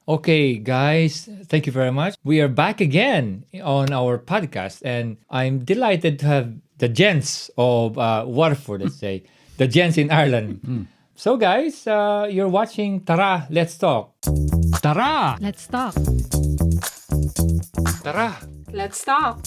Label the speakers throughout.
Speaker 1: Okay, guys, thank you very much. We are back again on our podcast, and I'm delighted to have the gents of Waterford, let's say, the gents in Ireland. So, guys, you're watching Tara, Let's Talk. Tara!
Speaker 2: Let's talk.
Speaker 1: Tara!
Speaker 2: Let's talk.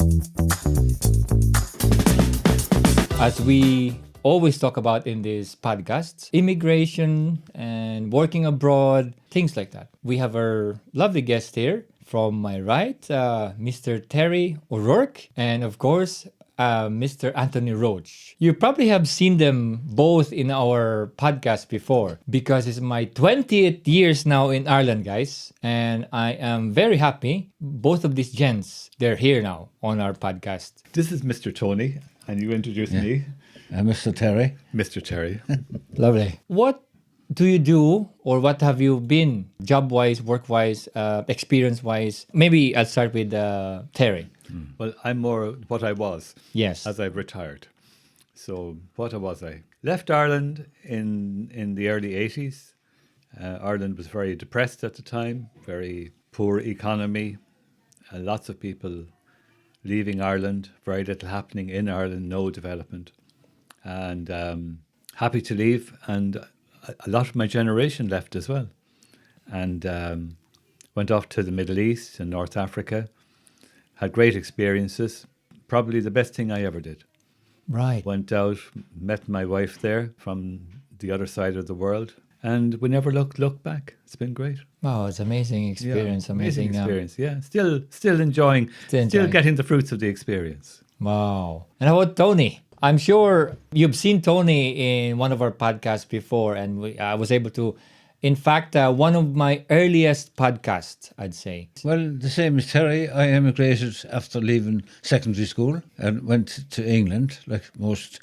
Speaker 1: As we always talk about in these podcasts, immigration and working abroad, things like that. We have our lovely guest here. From my right, Mr. Terry O'Rourke, and of course, Mr. Anthony Roach. You probably have seen them both in our podcast before because it's my 20th years now in Ireland, guys. And I am very happy. Both of these gents, they're here now on our podcast.
Speaker 3: This is Mr. Tony, and you introduced me.
Speaker 4: Mr. Terry.
Speaker 3: Mr. Terry.
Speaker 1: Lovely. What do you do, or what have you been job-wise, work-wise, experience-wise? Maybe I'll start with Terry.
Speaker 3: Well, I'm more what I was
Speaker 1: Yes.
Speaker 3: as I've retired. So what was I? Left Ireland in the early 80s. Ireland was very depressed at the time, very poor economy, lots of people leaving Ireland, very little happening in Ireland, no development. And happy to leave, and a lot of my generation left as well, and went off to the Middle East and North Africa. Had great experiences. Probably the best thing I ever did.
Speaker 1: Right.
Speaker 3: Went out, met my wife there from the other side of the world, and we never looked back. It's been great.
Speaker 1: Wow, it's amazing experience.
Speaker 3: Yeah,
Speaker 1: amazing
Speaker 3: experience. Yeah, still enjoying, still getting the fruits of the experience.
Speaker 1: Wow. And how about Tony? I'm sure you've seen Tony in one of our podcasts before, and I was able to, in fact, one of my earliest podcasts, I'd say.
Speaker 4: Well, the same as Terry, I emigrated after leaving secondary school and went to England, like most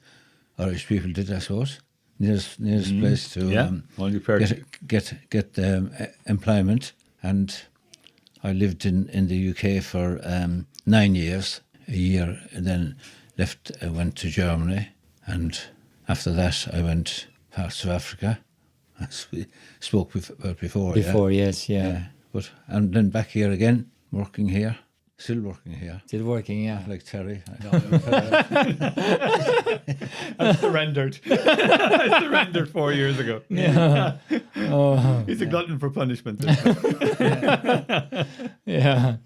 Speaker 4: Irish people did, I suppose. Nearest place to
Speaker 3: only fair.
Speaker 4: get employment. And I lived in the UK for 9 years, a year, and then left. I went to Germany, and after that I went parts of Africa, as we spoke about before.
Speaker 1: Before, yes, yeah.
Speaker 4: But and then back here again, working here, still working here.
Speaker 1: Still working, yeah.
Speaker 4: Like Terry.
Speaker 3: I surrendered. I surrendered 4 years ago.
Speaker 1: Yeah. Oh,
Speaker 3: He's a glutton for punishment.
Speaker 1: yeah.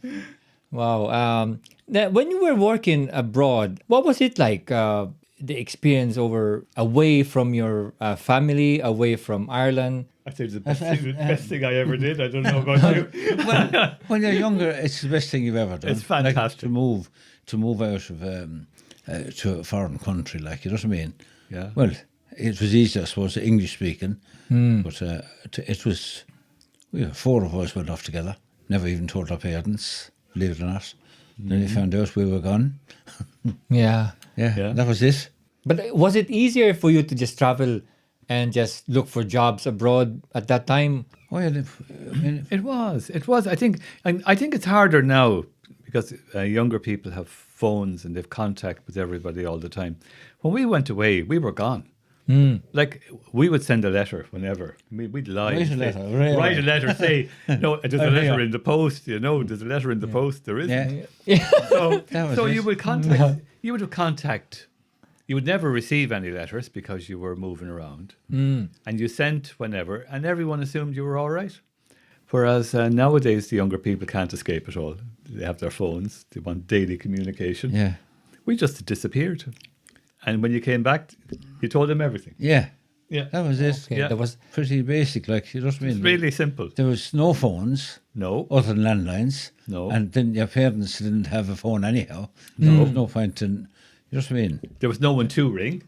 Speaker 1: Wow. Now, when you were working abroad, what was it like? The experience away from your family, away from Ireland.
Speaker 3: I say it's the best thing I ever did. I don't know about you.
Speaker 4: Well, when you're younger, it's the best thing you've ever done.
Speaker 3: It's fantastic.
Speaker 4: Like, to move out of to a foreign country, like, you know what I mean?
Speaker 3: Yeah.
Speaker 4: Well, it was easy, I suppose, English speaking, but it was. We were 4 of us went off together. Never even told our parents, believe it or not. Then they found out we were gone.
Speaker 1: Yeah.
Speaker 4: Yeah, that was it.
Speaker 1: But was it easier for you to just travel and just look for jobs abroad at that time?
Speaker 4: Oh, yeah, I mean,
Speaker 3: It was. I think it's harder now because younger people have phones and they've contact with everybody all the time. When we went away, we were gone. Like, we would send a letter whenever. We'd lie.
Speaker 4: Write a
Speaker 3: say-
Speaker 4: letter, really?
Speaker 3: Write a letter. Say, no, there's a letter in the post. You know, there's a letter in the post. There isn't.
Speaker 4: yeah.
Speaker 3: So,
Speaker 4: That was
Speaker 3: so
Speaker 4: it.
Speaker 3: you would contact. You would have contact. You would never receive any letters because you were moving around, and you sent whenever, and everyone assumed you were all right. Whereas nowadays, the younger people can't escape at all. They have their phones. They want daily communication.
Speaker 4: Yeah.
Speaker 3: We just disappeared, and when you came back, you told them everything.
Speaker 4: Yeah.
Speaker 3: Yeah,
Speaker 4: That was it.
Speaker 1: Okay,
Speaker 3: Yeah.
Speaker 1: that was
Speaker 4: Pretty basic, like, you know what I mean?
Speaker 3: it's really simple.
Speaker 4: There was no phones
Speaker 3: No,
Speaker 4: other than landlines.
Speaker 3: No.
Speaker 4: And then your parents didn't have a phone anyhow. There was no point in, you know what I mean?
Speaker 3: there was no one to ring.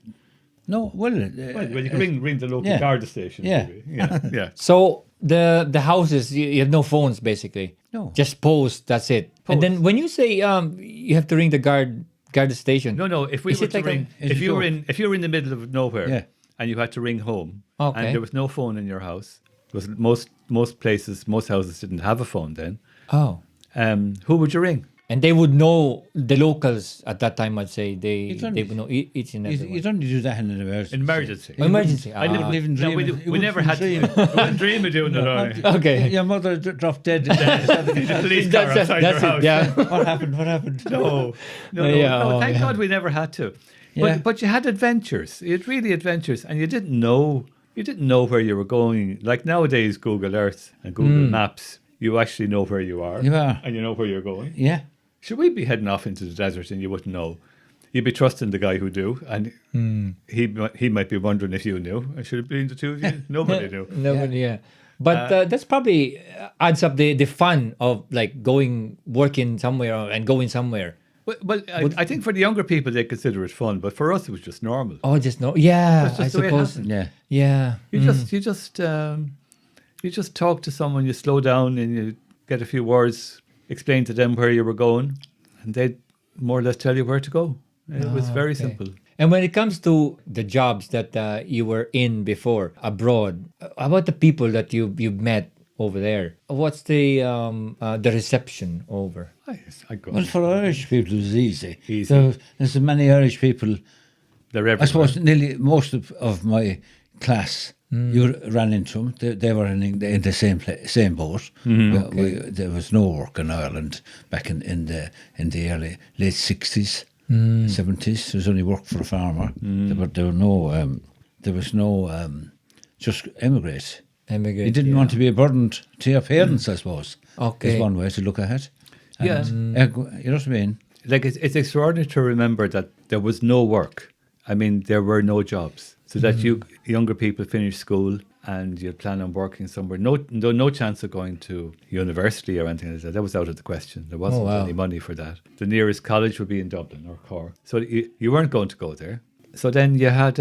Speaker 4: No, well,
Speaker 3: Well, you could ring the local
Speaker 4: yeah.
Speaker 3: guard station.
Speaker 4: Yeah.
Speaker 3: Maybe. Yeah.
Speaker 1: so the houses. You have no phones basically.
Speaker 4: No.
Speaker 1: Just post. That's it. And then when you say you have to ring the guard station.
Speaker 3: No. If we
Speaker 1: Is
Speaker 3: were
Speaker 1: it
Speaker 3: to
Speaker 1: like a-
Speaker 3: ring,
Speaker 4: Is
Speaker 3: if
Speaker 4: it
Speaker 3: you were
Speaker 4: go-
Speaker 3: if you were in the middle of nowhere,
Speaker 4: Yeah.
Speaker 3: and you had to ring home,
Speaker 1: Okay.
Speaker 3: and there was no phone in your house, because most houses didn't have a phone then.
Speaker 1: Oh.
Speaker 3: Who would you ring?
Speaker 1: And they would know the locals at that time. I'd say
Speaker 4: You don't-
Speaker 1: they would know each and every
Speaker 4: You'd only do that in an emergency.
Speaker 3: In emergency.
Speaker 1: emergency.
Speaker 3: I
Speaker 1: Ah.
Speaker 3: never
Speaker 4: even
Speaker 3: no,
Speaker 4: dream
Speaker 3: we,
Speaker 4: it.
Speaker 3: do,
Speaker 4: You
Speaker 3: we never
Speaker 4: wouldn't
Speaker 3: had to.
Speaker 4: dream
Speaker 3: We wouldn't dream of doing it. Only.
Speaker 1: Okay.
Speaker 4: Your mother dropped dead.
Speaker 3: The police car outside your house.
Speaker 1: it. Yeah.
Speaker 4: What happened? What happened?
Speaker 3: No,
Speaker 1: Yeah,
Speaker 3: no.
Speaker 1: oh,
Speaker 3: Thank
Speaker 1: yeah.
Speaker 3: God we never had to.
Speaker 4: Yeah.
Speaker 3: But you had adventures. You had really adventures, and you didn't know where you were going. Like nowadays, Google Earth and Google Maps, you actually know where you are.
Speaker 4: You are.
Speaker 3: And you know where you're going.
Speaker 4: Yeah.
Speaker 3: Should we be heading off into the desert and you wouldn't know? You'd be trusting the guy who do, and he might be wondering if you knew. And should it be the two of you? Nobody knew.
Speaker 1: Nobody, yeah. But that's probably adds up the fun of like working somewhere and going somewhere.
Speaker 3: Well, I think for the younger people, they consider it fun, but for us, it was just normal.
Speaker 1: Oh, just no. Yeah,
Speaker 3: That's
Speaker 1: I
Speaker 3: just the way it
Speaker 1: suppose.
Speaker 3: happened.
Speaker 4: Yeah.
Speaker 1: Yeah.
Speaker 3: You just talk to someone, you slow down, and you get a few words, explain to them where you were going, and they'd more or less tell you where to go. It was very
Speaker 1: Okay.
Speaker 3: simple.
Speaker 1: And when it comes to the jobs that you were in before abroad, how about the people that you've met over there? What's the reception over?
Speaker 3: I go.
Speaker 4: Well, for Irish people, it was easy.
Speaker 3: Easy.
Speaker 4: There's many Irish people.
Speaker 3: They're everywhere.
Speaker 4: I suppose nearly most of my class, you ran into them. They were in the same boat. There was no work in Ireland back in the late 60s, 70s. There was only work for a farmer. There was no just emigrate.
Speaker 1: Emigrate.
Speaker 4: You didn't want to be a burden to your parents, I suppose.
Speaker 1: Okay.
Speaker 4: Is one way to look at it.
Speaker 3: Yeah.
Speaker 4: You know what I mean?
Speaker 3: Like it's extraordinary to remember that there was no work. I mean, there were no jobs. So that you younger people finish school and you plan on working somewhere. No chance of going to university or anything like that. That was out of the question. There wasn't
Speaker 1: wow.
Speaker 3: any money for that. The nearest college would be in Dublin or Cork. So you weren't going to go there. So then you had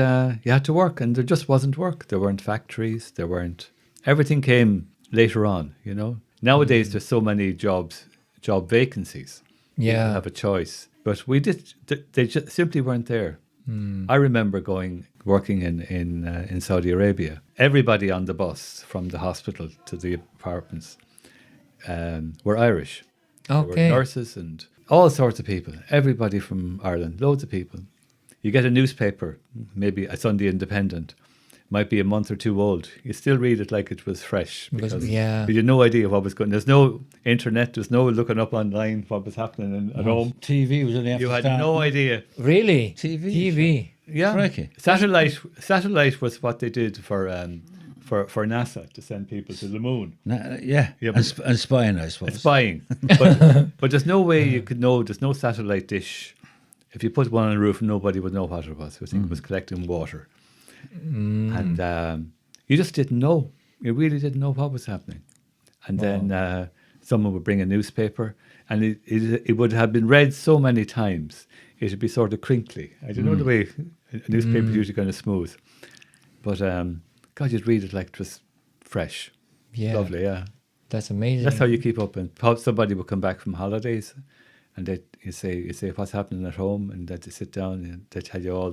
Speaker 3: to work, and there just wasn't work. There weren't factories. There weren't. Everything came later on. You know. Nowadays there's so many job vacancies. You
Speaker 1: Yeah.
Speaker 3: have a choice, but we did. They just simply weren't there. I remember working in Saudi Arabia. Everybody on the bus from the hospital to the apartments were Irish. There
Speaker 1: Okay.
Speaker 3: were nurses and all sorts of people. Everybody from Ireland, loads of people. You get a newspaper, maybe a Sunday Independent, might be a month or two old. You still read it like it was fresh because
Speaker 1: yeah.
Speaker 3: you had no idea what was going. There's no internet. There's no looking up online what was happening at home.
Speaker 4: TV was only after
Speaker 3: You had
Speaker 4: start.
Speaker 3: no idea.
Speaker 1: Really?
Speaker 4: TV.
Speaker 3: Yeah,
Speaker 4: Crikey.
Speaker 3: Satellite was what they did for NASA to send people to the moon.
Speaker 4: Yeah,
Speaker 3: Yeah,
Speaker 4: and, and spying, I suppose.
Speaker 3: Spying, but there's no way you could know. There's no satellite dish. If you put one on the roof, nobody would know what it was. I think it was collecting water, and you just didn't know. You really didn't know what was happening. And then someone would bring a newspaper, and it would have been read so many times. It would be sort of crinkly. I don't know the way a newspaper is usually kind of smooth, but God, you'd read it like it was fresh.
Speaker 1: Yeah.
Speaker 3: Lovely, yeah.
Speaker 1: That's amazing.
Speaker 3: That's how you keep up. And somebody would come back from holidays, and you say what's happening at home, and they sit down and they tell you all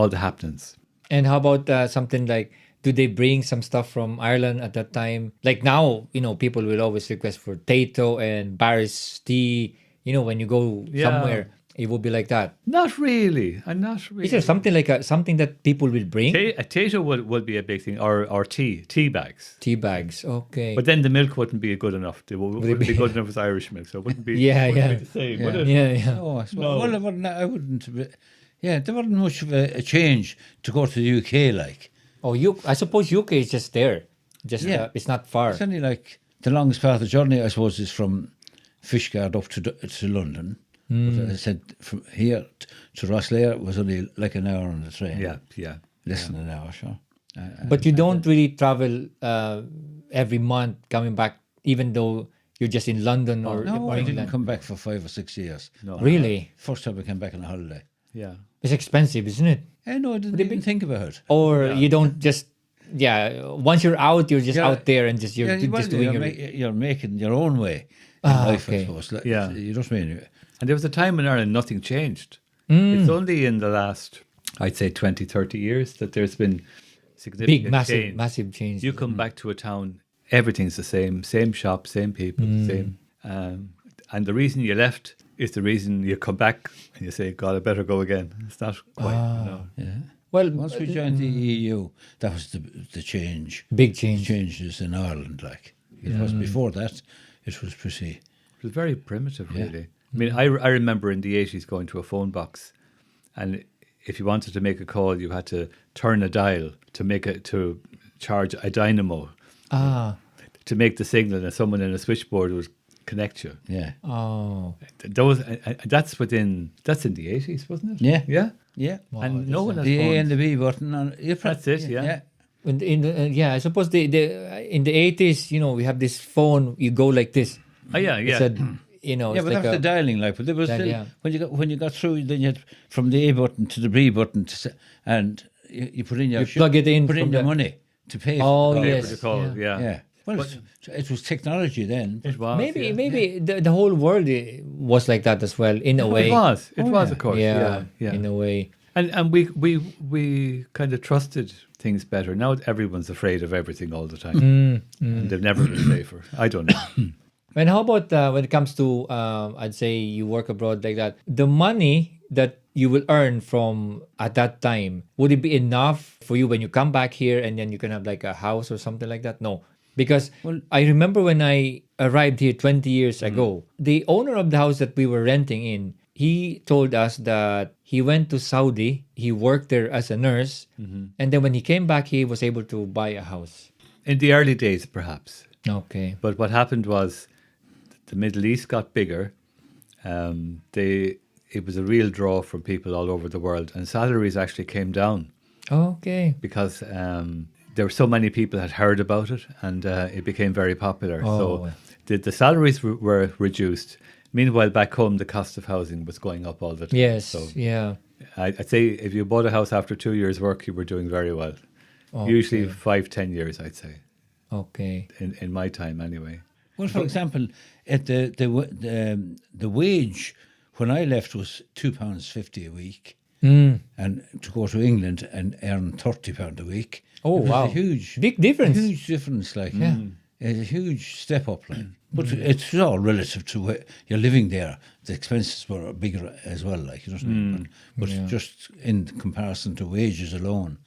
Speaker 3: the happenings.
Speaker 1: And how about something like, do they bring some stuff from Ireland at that time? Like now, people will always request for tato and Barris tea. When you go
Speaker 3: Yeah.
Speaker 1: somewhere, it will be like that.
Speaker 3: Not really, and not really.
Speaker 1: Is there something like something that people will bring?
Speaker 3: A tato would be a big thing, or tea bags.
Speaker 1: Tea bags. Okay.
Speaker 3: But then the milk wouldn't be good enough. It wouldn't be good enough as Irish milk, so it wouldn't be.
Speaker 1: Yeah,
Speaker 3: wouldn't
Speaker 1: yeah.
Speaker 3: be the same,
Speaker 4: Yeah.
Speaker 3: would it?
Speaker 1: yeah.
Speaker 4: Oh, I suppose.
Speaker 3: No.
Speaker 4: Well, I wouldn't. Yeah, there wasn't much of a change to go to the UK. Like,
Speaker 1: I suppose UK is just there. Just
Speaker 4: Yeah.
Speaker 1: it's not far.
Speaker 4: it's only like the longest part of the journey, I suppose, is from Fishguard up to London. But I said from here to Rosslare was only like an hour on the train.
Speaker 3: Yeah.
Speaker 4: Less than an hour, sure.
Speaker 1: But you don't really travel every month coming back, even though you're just in London or
Speaker 4: No,
Speaker 1: or
Speaker 4: I didn't
Speaker 1: England.
Speaker 4: come back for 5 or 6 years.
Speaker 3: No.
Speaker 1: Really?
Speaker 4: First time I came back on a holiday.
Speaker 3: Yeah.
Speaker 1: It's expensive, isn't it?
Speaker 4: No, I didn't even think about it.
Speaker 1: Or you don't just once you're out, you're just
Speaker 4: Yeah.
Speaker 1: out there and just you're
Speaker 4: well,
Speaker 1: just doing
Speaker 4: you're making your own way in life,
Speaker 1: okay.
Speaker 4: I suppose. Like,
Speaker 3: Yeah.
Speaker 4: You know what I mean?
Speaker 3: And there was a time in Ireland nothing changed. It's only in the last, I'd say, 20, 30 years that there's been significant
Speaker 1: big, massive,
Speaker 3: change.
Speaker 1: massive change.
Speaker 3: You come back to a town, everything's the same shop, same people, same. And the reason you left is the reason you come back and you say, God, I better go again. It's not quite,
Speaker 4: Yeah.
Speaker 1: Well,
Speaker 4: Once we joined the EU, that was the change.
Speaker 1: big change.
Speaker 4: Changes in Ireland, like. It was before that, it was pretty...
Speaker 3: It was very primitive, really. I mean, I remember in the 80s going to a phone box, and if you wanted to make a call, you had to turn a dial to charge a dynamo to make the signal, and someone in a switchboard would connect you.
Speaker 4: Yeah.
Speaker 1: Oh.
Speaker 3: That's in the 80s, wasn't it?
Speaker 4: Yeah.
Speaker 3: Yeah.
Speaker 4: Yeah.
Speaker 3: And no one has
Speaker 4: The A
Speaker 3: phones.
Speaker 4: and the B button on...
Speaker 3: That's it, yeah.
Speaker 1: I suppose in the 80s, we have this phone. You go like this.
Speaker 3: Oh, yeah, yeah.
Speaker 1: It's a,
Speaker 4: Yeah,
Speaker 1: it's
Speaker 4: but
Speaker 1: like
Speaker 4: that's the dialing, like. But there was still,
Speaker 1: yeah.
Speaker 4: when you got through, then you had from the A button to the B button, and you put in your...
Speaker 1: You plug it in
Speaker 4: Put in
Speaker 1: from
Speaker 4: your
Speaker 1: the-
Speaker 4: money to pay
Speaker 1: Oh,
Speaker 4: for the
Speaker 1: yes.
Speaker 3: For the call, yeah.
Speaker 4: Yeah. Well, it was technology then.
Speaker 3: It was.
Speaker 1: maybe the whole world was like that as well in a way.
Speaker 3: It was. It was,
Speaker 4: yeah.
Speaker 3: of course.
Speaker 1: Yeah,
Speaker 3: Yeah.
Speaker 1: in a way.
Speaker 3: And we kind of trusted things better. Now everyone's afraid of everything all the time. And they've never been safer. I don't know.
Speaker 1: And how about when it comes to, I'd say you work abroad like that, the money that you will earn from at that time, would it be enough for you when you come back here and then you can have like a house or something like that? No. Because I remember when I arrived here 20 years ago, the owner of the house that we were renting in, he told us that he went to Saudi, he worked there as a nurse, and then when he came back, he was able to buy a house.
Speaker 3: In the early days, perhaps.
Speaker 1: Okay.
Speaker 3: But what happened was the Middle East got bigger. It was a real draw from people all over the world, and salaries actually came down
Speaker 1: Okay.
Speaker 3: because there were so many people had heard about it, and it became very popular.
Speaker 1: Oh.
Speaker 3: So the salaries were reduced. Meanwhile, back home, the cost of housing was going up all the time.
Speaker 1: Yes.
Speaker 3: So
Speaker 1: Yeah.
Speaker 3: I'd say if you bought a house after 2 years' work, you were doing very well.
Speaker 1: Okay.
Speaker 3: Usually 5-10 years, I'd say,
Speaker 1: Okay.
Speaker 3: in my time anyway.
Speaker 4: Well, for example, at the wage when I left was £2.50 a week, and to go to England and earn £30 a week.
Speaker 1: Oh,
Speaker 4: it was
Speaker 1: wow.
Speaker 4: a huge
Speaker 1: Big difference.
Speaker 4: huge difference, like.
Speaker 1: Yeah.
Speaker 4: It's a huge step up, like. But it's all relative to where you're living there. The expenses were bigger as well, like, you know what I mean? But just in comparison to wages alone,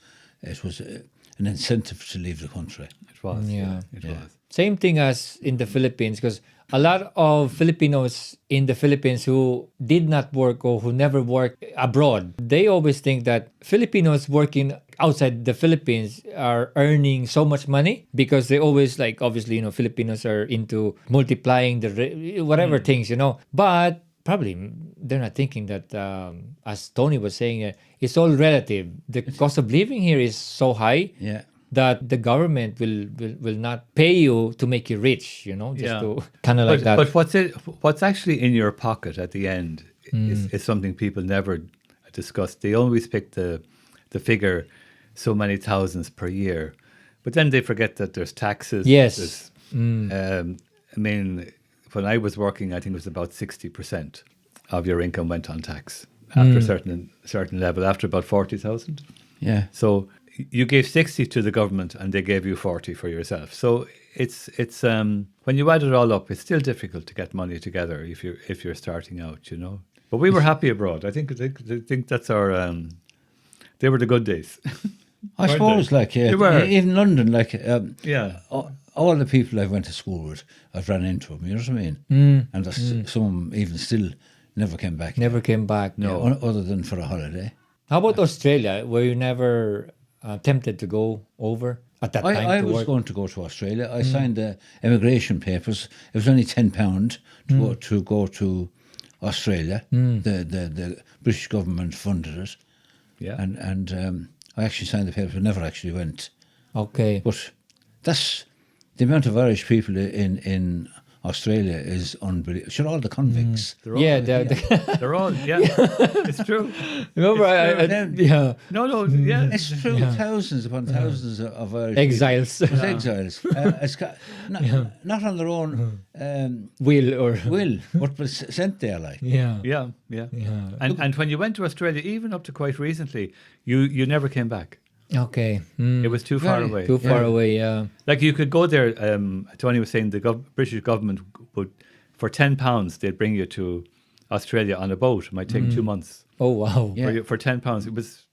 Speaker 4: it was an incentive to leave the country.
Speaker 3: It was.
Speaker 1: Yeah.
Speaker 3: It was.
Speaker 1: Same thing as in the Philippines, because a lot of Filipinos in the Philippines who did not work or who never worked abroad, they always think that Filipinos working outside the Philippines are earning so much money because they always like, obviously, Filipinos are into multiplying the whatever things, but probably they're not thinking that, as Tony was saying, it's all relative. The cost of living here is so high.
Speaker 4: Yeah.
Speaker 1: That the government will not pay you to make you rich, just
Speaker 3: Yeah.
Speaker 1: to kind of like that.
Speaker 3: But what's actually in your pocket at the end is something people never discuss. They always pick the figure so many thousands per year, but then they forget that there's taxes.
Speaker 1: Yes.
Speaker 3: I mean, when I was working, I think it was about 60% of your income went on tax after a certain level, after about 40,000.
Speaker 4: Yeah.
Speaker 3: So you gave 60 to the government and they gave you 40 for yourself. So it's when you add it all up, it's still difficult to get money together if you're starting out, But we were happy abroad. I think that's our they were the good days.
Speaker 4: I suppose, like,
Speaker 3: They were.
Speaker 4: even London, like,
Speaker 3: Yeah.
Speaker 4: all the people I went to school with, I've ran into them, you know what I mean? And there's some even still never came back.
Speaker 1: Never came back.
Speaker 3: No.
Speaker 4: Other than for a holiday.
Speaker 1: How about Australia? Were you never tempted to go over at that time
Speaker 4: I
Speaker 1: to
Speaker 4: was
Speaker 1: work?
Speaker 4: going to go to Australia. I signed the immigration papers. It was only £10 to go to Australia. The British government funded it.
Speaker 3: Yeah.
Speaker 4: And I actually signed the papers, but never actually went.
Speaker 1: Okay.
Speaker 4: But that's the amount of Irish people in Australia is unbelievable. Sure, all the convicts.
Speaker 3: They're all,
Speaker 1: Yeah,
Speaker 3: they're all, yeah, it's true.
Speaker 1: remember, yeah,
Speaker 3: No, yeah.
Speaker 4: It's true. Thousands upon thousands of Irish
Speaker 1: exiles,
Speaker 4: people. Exiles. Not on their own will, but sent there, like.
Speaker 1: yeah.
Speaker 3: Yeah. And when you went to Australia, even up to quite recently, you never came back.
Speaker 1: Okay.
Speaker 3: It was too far
Speaker 4: Very.
Speaker 3: away.
Speaker 1: Too far away. Yeah.
Speaker 3: Like you could go there. Tony was saying the British government would, for £10, they'd bring you to Australia on a boat. It might take 2 months
Speaker 1: Oh wow.
Speaker 4: Yeah.
Speaker 3: for £10. It was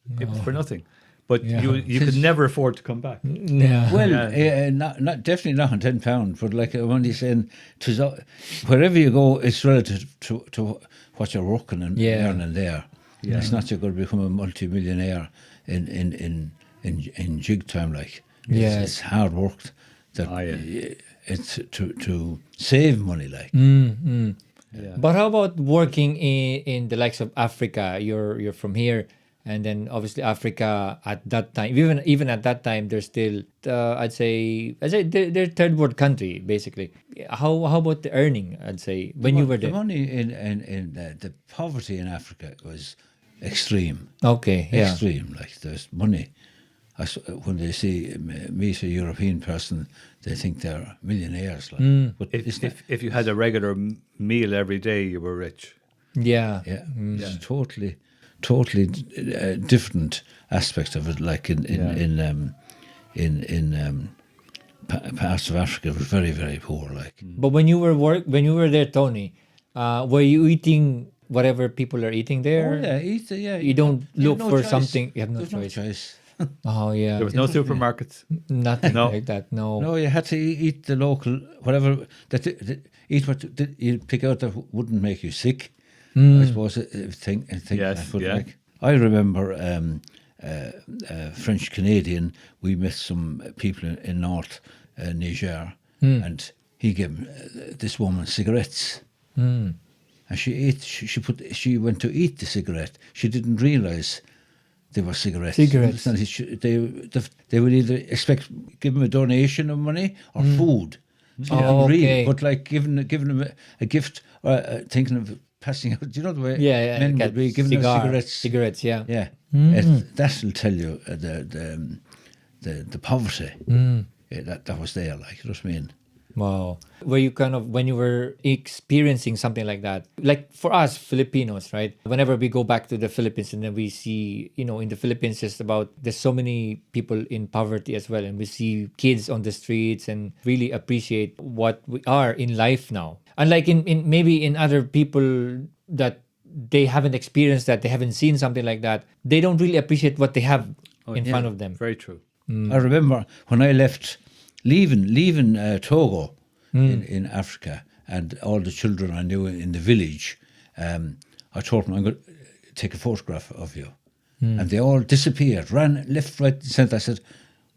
Speaker 3: for nothing. But
Speaker 1: Yeah.
Speaker 3: you could never afford to come back.
Speaker 1: Yeah.
Speaker 4: Well,
Speaker 3: Yeah.
Speaker 4: not definitely not on £10, but like I'm only saying, wherever you go, it's relative to what you're working and
Speaker 1: Yeah.
Speaker 4: earning there.
Speaker 3: Yeah.
Speaker 4: It's not you're going to become a multi-millionaire in jig time. Like
Speaker 1: Yes.
Speaker 4: it's hard work. That
Speaker 3: Yeah.
Speaker 4: it's to save money. Like
Speaker 3: Yeah.
Speaker 1: But how about working in the likes of Africa? You're from here, and then obviously Africa at that time, even at that time, they're still I'd say they're third world country basically. How about the earning? I'd say when you were
Speaker 4: the
Speaker 1: there.
Speaker 4: money in the poverty in Africa was extreme.
Speaker 1: Okay, yeah,
Speaker 4: Extreme. Like there's money. When they see meet a European person, they think they're millionaires. Like, but it's not.
Speaker 3: If you had a regular meal every day, you were rich.
Speaker 1: yeah,
Speaker 4: Yeah, it's totally different aspects of it. Like in parts of Africa, it was very, very poor. Like
Speaker 1: But when you were there, Tony, were you eating whatever people are eating there?
Speaker 4: oh yeah, eat yeah.
Speaker 1: You don't
Speaker 4: you
Speaker 1: look
Speaker 4: have no
Speaker 1: for
Speaker 4: choice.
Speaker 1: something. You have no
Speaker 4: There's
Speaker 1: choice.
Speaker 4: No choice.
Speaker 1: Oh yeah,
Speaker 3: There was no supermarkets.
Speaker 1: nothing
Speaker 3: No.
Speaker 1: like that. No.
Speaker 4: No, you had to eat the local whatever eat what you pick out that wouldn't make you sick. I suppose think
Speaker 3: Yes,
Speaker 4: that. But
Speaker 3: yeah.
Speaker 4: like I remember French Canadian. We met some people in North Niger, and he gave this woman cigarettes. And she ate. She went to eat the cigarette. She didn't realise they were cigarettes.
Speaker 1: Cigarettes.
Speaker 4: They would either give them a donation of money or food. So
Speaker 1: Oh,
Speaker 4: really,
Speaker 1: okay.
Speaker 4: but like giving them a gift, or thinking of passing out. Do you know the way
Speaker 1: Yeah,
Speaker 4: men
Speaker 1: got
Speaker 4: would be giving them cigarettes?
Speaker 1: Cigarettes, yeah.
Speaker 4: Yeah, that'll tell you the poverty. Yeah, that was there. Like you know what I mean.
Speaker 1: Wow. Were you kind of, when you were experiencing something like that, like for us Filipinos, right? Whenever we go back to the Philippines and then we see, in the Philippines, there's so many people in poverty as well. And we see kids on the streets and really appreciate what we are in life now. Unlike in maybe in other people that they haven't experienced that, they haven't seen something like that, they don't really appreciate what they have in front of them.
Speaker 3: Very true.
Speaker 4: I remember when I left, leaving Togo in Africa, and all the children I knew in the village, I told them, I'm going to take a photograph of you. And they all disappeared, ran left, right, centre. I said,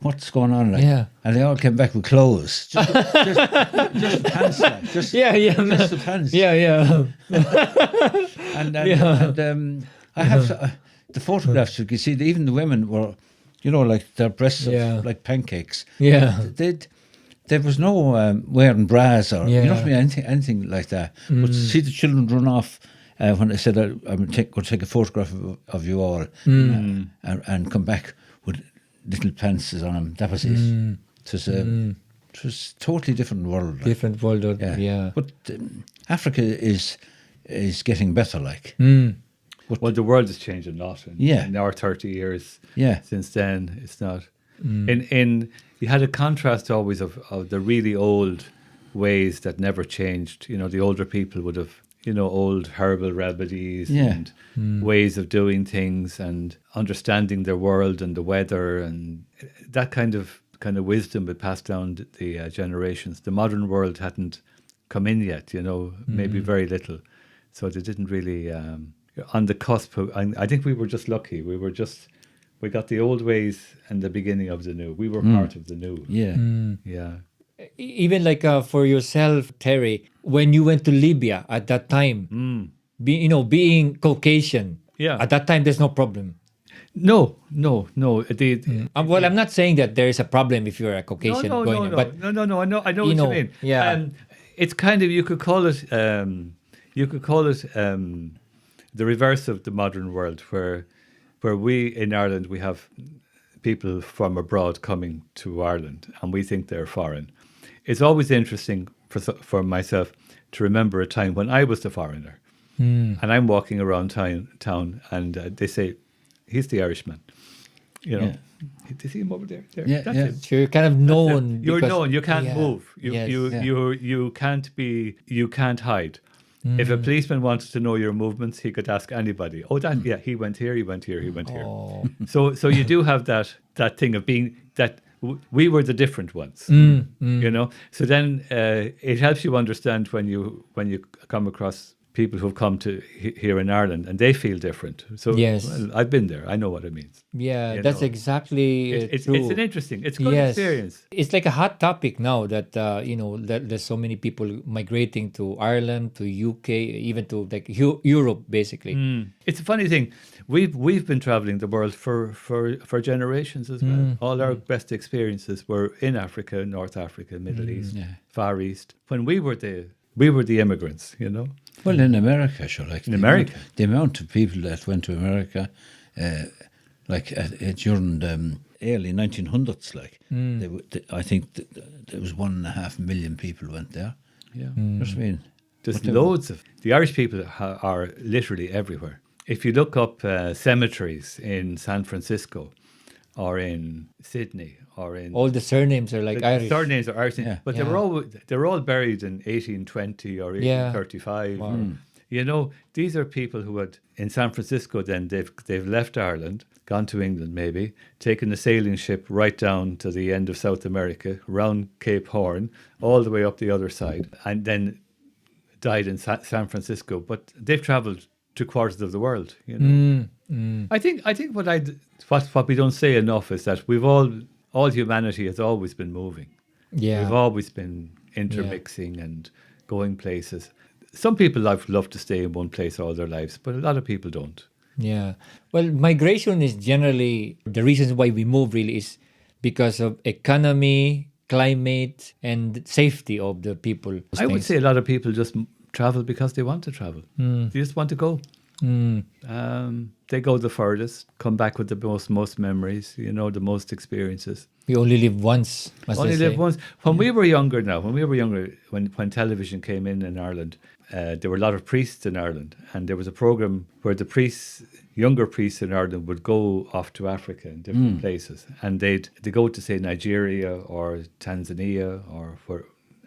Speaker 4: what's going on? Like?
Speaker 1: Yeah.
Speaker 4: And they all came back with clothes. Just the pants. Like, just the pants.
Speaker 1: Yeah.
Speaker 4: And I have the photographs, you can see, even the women were, like their breasts
Speaker 1: Yeah.
Speaker 4: like pancakes.
Speaker 1: Yeah.
Speaker 4: There was no wearing bras or
Speaker 1: Yeah.
Speaker 4: you know what I mean, anything like that. But to see the children run off when I said I'm going to take a photograph of you all and come back with little pants on them. That was it. It was a totally different world. Like.
Speaker 1: Different world. Yeah.
Speaker 4: But Africa is getting better. Like.
Speaker 3: Well, the world has changed a lot in our 30 years.
Speaker 4: Yeah.
Speaker 3: Since then, it's not. You had a contrast always of the really old ways that never changed. The older people would have, old herbal remedies and ways of doing things and understanding their world and the weather, and that kind of wisdom would pass down the generations. The modern world hadn't come in yet, maybe very little. So they didn't really, on the cusp. I think we were just lucky. We got the old ways and the beginning of the new. We were part of the new.
Speaker 4: Yeah.
Speaker 3: Yeah.
Speaker 1: Even like for yourself, Terry, when you went to Libya at that time, being Caucasian, at that time there's no problem.
Speaker 3: No.
Speaker 1: Well, I'm not saying that there is a problem if you're a Caucasian going there, but
Speaker 3: no. I know what you mean.
Speaker 1: Yeah.
Speaker 3: It's kind of, you could call it the reverse of the modern world, where we in Ireland, we have people from abroad coming to Ireland and we think they're foreign. It's always interesting for myself to remember a time when I was the foreigner and I'm walking around town and they say, he's the Irishman. Do you see him over there?
Speaker 4: Yeah,
Speaker 3: That's
Speaker 4: yeah.
Speaker 3: him.
Speaker 1: So you're kind of known.
Speaker 3: You're
Speaker 1: because-
Speaker 3: known. You can't move.
Speaker 1: Yes.
Speaker 3: You can't hide. If a policeman wanted to know your movements, he could ask anybody. Oh, that yeah, he went here, he went here, he went here.
Speaker 1: Oh.
Speaker 3: So you do have that thing of being that we were the different ones, you know. So then it helps you understand when you come across people who've come to here in Ireland and they feel different. So
Speaker 1: Yes.
Speaker 3: well, I've been there. I know what it means.
Speaker 1: Yeah,
Speaker 3: You
Speaker 1: that's
Speaker 3: know.
Speaker 1: exactly
Speaker 3: It's
Speaker 1: true.
Speaker 3: an interesting, it's a good
Speaker 1: Yes.
Speaker 3: experience.
Speaker 1: It's like a hot topic now that that there's so many people migrating to Ireland, to UK, even to like Europe, basically.
Speaker 3: It's a funny thing. We've been traveling the world for generations as well. All our best experiences were in Africa, North Africa, Middle East, Far East. When we were the immigrants, you know.
Speaker 4: Well, in America, sure. Like
Speaker 3: In America.
Speaker 4: the amount of people that went to America, during the early 1900s, I think there was 1.5 million people went there.
Speaker 3: Yeah.
Speaker 4: You know what I mean?
Speaker 3: There's loads of the Irish people are literally everywhere. If you look up cemeteries in San Francisco, or in Sydney, or in
Speaker 1: All the surnames are like
Speaker 3: the
Speaker 1: Irish.
Speaker 3: surnames are Irish,
Speaker 4: Yeah.
Speaker 3: but
Speaker 1: Yeah.
Speaker 3: they were all buried in 1820 or 1835. You know, these are people who had in San Francisco. Then they've left Ireland, gone to England, maybe taken a sailing ship right down to the end of South America, round Cape Horn, all the way up the other side, and then died in San Francisco. But they've travelled 2/4 of the world. You know, I think what we don't say enough is that all humanity has always been moving.
Speaker 1: Yeah.
Speaker 3: We've always been intermixing and going places. Some people love to stay in one place all their lives, but a lot of people don't.
Speaker 1: Yeah. Well, migration is generally the reasons why we move really is because of economy, climate, and safety of the people.
Speaker 3: I would say a lot of people just travel because they want to travel. They just want to go. They go the furthest, come back with the most memories, you know, the most experiences.
Speaker 1: We only live once. As
Speaker 3: Only
Speaker 1: they
Speaker 3: live
Speaker 1: say.
Speaker 3: once. When we were younger, when television came in Ireland, there were a lot of priests in Ireland, and there was a program where the younger priests in Ireland would go off to Africa in different places, and they'd go to say Nigeria or Tanzania or where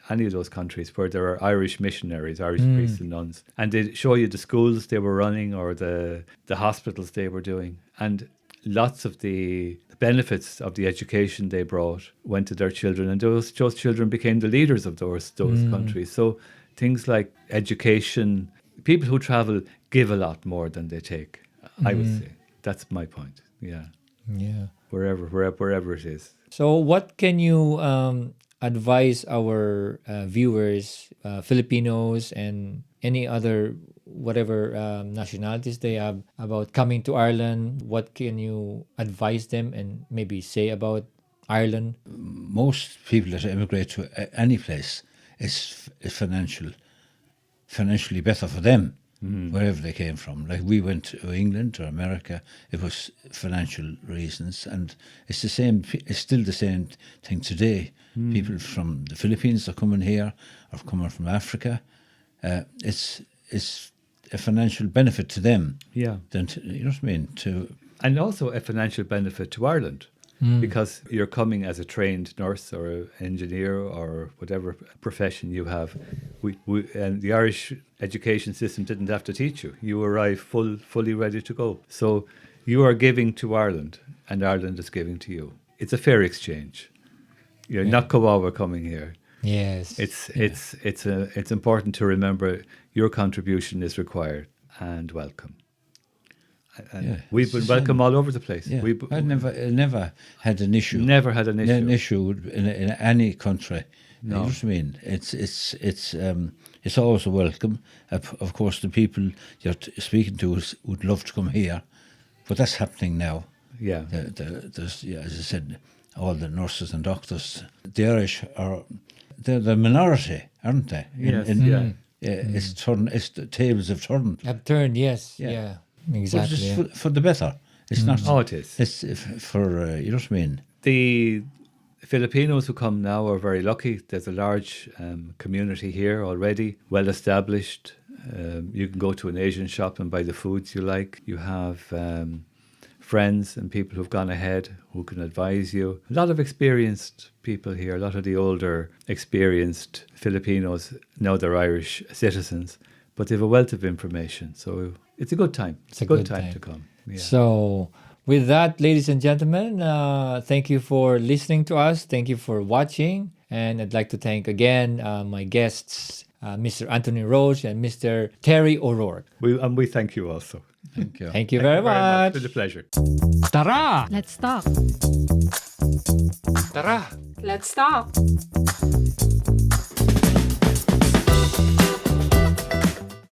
Speaker 3: any of those countries where there are Irish missionaries, Irish priests and nuns, and they'd show you the schools they were running or the hospitals they were doing, and lots of the benefits of the education they brought went to their children, and those children became the leaders of those countries. So things like education, people who travel give a lot more than they take. I would say that's my point. Yeah,
Speaker 1: Yeah.
Speaker 3: wherever it is.
Speaker 1: So, what can you advise our viewers, Filipinos and any other whatever nationalities they have about coming to Ireland? What can you advise them and maybe say about Ireland?
Speaker 4: Most people that immigrate to any place is financially better for them, wherever they came from. Like we went to England or America, it was financial reasons, and it's the same. It's still the same thing today. People from the Philippines are coming here, or coming from Africa. It's a financial benefit to them.
Speaker 3: Yeah.
Speaker 4: Than you know what I mean?
Speaker 3: And also a financial benefit to Ireland, because you're coming as a trained nurse or an engineer or whatever profession you have. And the Irish education system didn't have to teach you. You arrive fully ready to go. So you are giving to Ireland, and Ireland is giving to you. It's a fair exchange. You're not Kawawa coming here.
Speaker 1: Yes.
Speaker 3: It's important to remember your contribution is required and welcome. And we've been welcome all over the place.
Speaker 4: Yeah. I never had an issue.
Speaker 3: Never had an issue.
Speaker 4: An issue in any country.
Speaker 3: No.
Speaker 4: You know what I mean? It's always a welcome. Of course, the people you're speaking to would love to come here, but that's happening now.
Speaker 3: Yeah.
Speaker 4: There's, as I said, all the nurses and doctors. The Irish they're the minority, aren't they?
Speaker 3: Yes.
Speaker 4: It's the tables have turned.
Speaker 1: Have turned, yes.
Speaker 4: Yeah.
Speaker 1: Yeah.
Speaker 4: But
Speaker 1: Exactly.
Speaker 4: it's
Speaker 1: yeah.
Speaker 4: for the better. It's not.
Speaker 3: Oh, it is.
Speaker 4: It's for you know what I mean.
Speaker 3: The Filipinos who come now are very lucky. There's a large community here already, well established. You can go to an Asian shop and buy the foods you like. You have friends and people who've gone ahead who can advise you. A lot of experienced people here, a lot of the older experienced Filipinos, now they're Irish citizens, but they have a wealth of information. So it's a good time. It's a good time to come. Yeah.
Speaker 1: So, with that, ladies and gentlemen, thank you for listening to us. Thank you for watching. And I'd like to thank again my guests, Mr. Anthony Roche and Mr. Terry O'Rourke.
Speaker 3: We thank you also.
Speaker 4: Thank you.
Speaker 1: Thank you very much.
Speaker 3: It's been a pleasure.
Speaker 1: Tara!
Speaker 2: Let's talk.
Speaker 1: Tara!
Speaker 2: Let's talk.